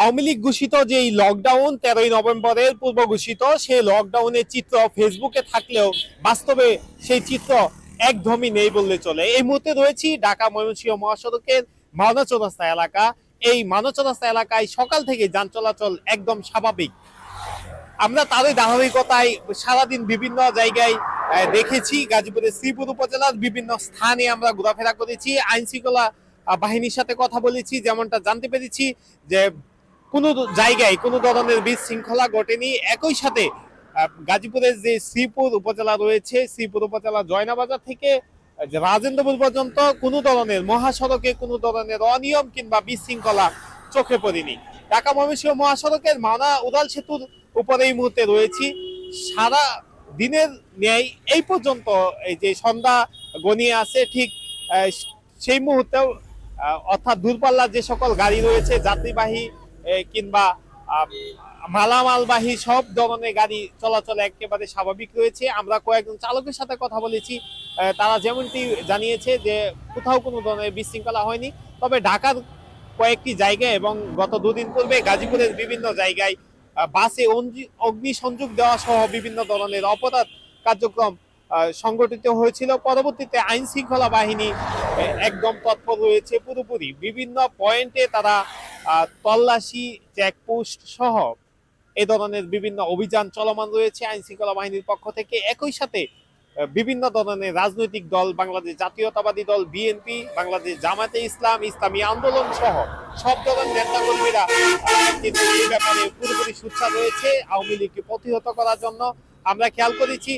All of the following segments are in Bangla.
আওয়ামী লীগ ঘোষিত যে লকডাউন 13ই নভেম্বরের পূর্ব ঘোষিত সেই লকডাউনের চিত্র ফেসবুকে থাকলেও বাস্তবে সেই চিত্র একদমই নেই বললে চলে। এই মুহূর্তে রয়েছি ঢাকা ময়মনসিংহ মহাসড়কের মাওনা চৌরাস্তা এলাকা। এই মাওনা চৌরাস্তা এলাকায় সকাল থেকে যান চলাচল একদম স্বাভাবিক। আমরা তারই ধারাবাহিকতায় সারাদিন বিভিন্ন জায়গায় দেখেছি। গাজীপুরের শ্রীপুর উপজেলার বিভিন্ন স্থানে আমরা ঘোরাফেরা করেছি, আইন শৃঙ্খলা বাহিনীর সাথে কথা বলেছি। যেমনটা জানতে পেরেছি যে কোনো জায়গায় কোনো ধরনের বিশৃঙ্খলা ঘটেনি। একই সাথে গাজীপুরের যে শ্রীপুর উপজেলা রয়েছে, শ্রীপুর উপজেলা জয়নাবাজার থেকে রাজেন্দ্রপুর পর্যন্ত কোনো ধরনের মহাসড়কে কোনো ধরনের অনিয়ম কিংবা বিশৃঙ্খলা চোখে পড়েনি। ঢাকা ময়মনসিংহ মহাসড়কের মাওনা উড়াল সেতুর উপরে এই মুহূর্তে রয়েছি। সারা দিনের ন্যায় এই পর্যন্ত এই যে সন্ধ্যা গনিয়ে আছে, ঠিক সেই মুহূর্তেও অর্থাৎ দূরপাল্লার যে সকল গাড়ি রয়েছে, যাত্রীবাহী কিংবা মালামালবাহী সব ধরনের গাড়ি চলাচল একেবারে স্বাভাবিক রয়েছে। আমরা কয়েকজন চালকের সাথে কথা বলেছি, তারা যেমনটি জানিয়েছে যে কোথাও কোনো ধরনের বিশৃঙ্খলা হয়নি। তবে ঢাকার কয়েকটি জায়গায় এবং গত দুদিন পূর্বে গাজীপুরের বিভিন্ন জায়গায় বাসে অগ্নিসংযোগ দেওয়া সহ বিভিন্ন ধরনের অপরাধ কার্যক্রম সংগঠিত হয়েছিল। পরবর্তীতে আইন শৃঙ্খলা বাহিনী একদম তৎপর রয়েছে পুরোপুরি। বিভিন্ন পয়েন্টে তারা তল্লাশি, চেকপোস্ট সহ এ ধরনের বিভিন্ন অভিযান চলমান রয়েছে আইন শৃঙ্খলা বাহিনীর পক্ষ থেকে। একই সাথে বিভিন্ন ধরনের রাজনৈতিক দল, বাংলাদেশ জাতীয়তাবাদী দল বিএনপি, বাংলাদেশ জামায়াতে ইসলাম, ইসলামী আন্দোলন সহ সব ধরনের নেতাকর্মীরা কিন্তু এই ব্যাপারে পুরোপুরি সোচ্চার রয়েছে আওয়ামী লীগকে প্রতিহত করার জন্য। আমরা খেয়াল করেছি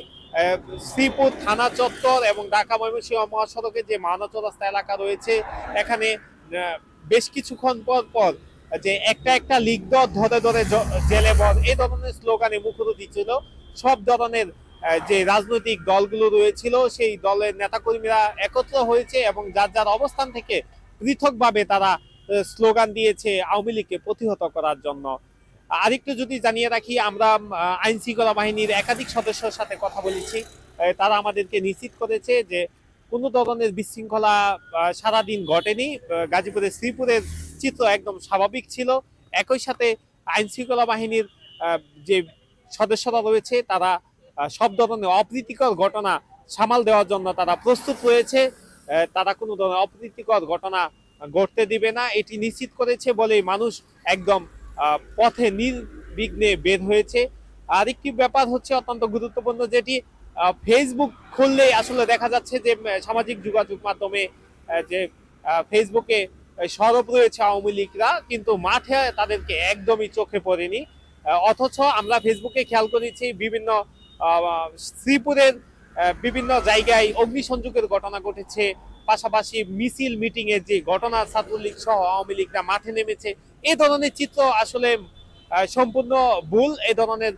শ্রীপুর থানা চত্বর এবং ঢাকা ময়মনসিংহ মহাসড়কের যে মাওনা চৌরাস্তা এলাকা রয়েছে, এখানে বেশ কিছুক্ষণ পর পর যে একটা একটা লীগ দল ধরে ধরে জেলে বল এই ধরনের স্লোগানে মুখরোধী ছিল। সব ধরনের যে রাজনৈতিক দলগুলো রয়েছিল সেই দলের নেতাকর্মীরা একত্র হয়েছে এবং যার যার অবস্থান থেকে পৃথকভাবে তারা স্লোগান দিয়েছে আওয়ামী লীগকে প্রতিহত করার জন্য। আরেকটু যদি জানিয়ে রাখি, আমরা আইন শৃঙ্খলা বাহিনীর একাধিক সদস্যের সাথে কথা বলেছি। তারা আমাদেরকে নিশ্চিত করেছে যে কোনো ধরনের বিশৃঙ্খলা সারাদিন ঘটেনি। গাজীপুরের শ্রীপুরের চিত্র একদম স্বাভাবিক ছিল। একই সাথে আইন শৃঙ্খলা বাহিনীর যে সদস্যরা রয়েছে তারা সব ধরনের অপ্রীতিকর ঘটনা সামাল দেওয়ার জন্য তারা প্রস্তুত রয়েছে। তারা কোনো ধরনের অপ্রীতিকর ঘটনা ঘটতে দিবে না, এটি নিশ্চিত করেছে বলেই মানুষ একদম পথে নির্বিঘ্নে বের হয়েছে। আর একটি ব্যাপার হচ্ছে অত্যন্ত গুরুত্বপূর্ণ, যেটি ফেসবুক খুললে আসলে দেখা যাচ্ছে যে সামাজিক যোগাযোগ মাধ্যমে যে ফেসবুকে সরব রয়েছে আওয়ামী লীগরা, কিন্তু মাঠে তাদেরকে একদমই চোখে পড়েনি। অথচ আমরা ফেসবুকে খেয়াল করেছি বিভিন্ন শ্রীপুরের বিভিন্ন জায়গায় অগ্নিসংযোগের ঘটনা ঘটেছে, পাশাপাশি মিছিল মিটিং এর যে ঘটনা, ছাত্রলীগ সহ আওয়ামী লীগরা মাঠে নেমেছে, এই ধরনের চিত্র আসলে সম্পূর্ণ ভুল। এই ধরনের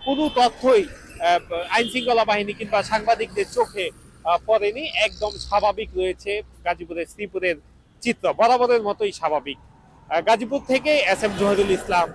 কোনো তথ্যই আইন শৃঙ্খলা বাহিনী কিংবা সাংবাদিকদের চোখে পড়েনি। একদম স্বাভাবিক রয়েছে গাজীপুরের শ্রীপুরের চিত্র, বরাবরের মতোই স্বাভাবিক। গাজীপুর থেকে এস এম জহিরুল ইসলাম,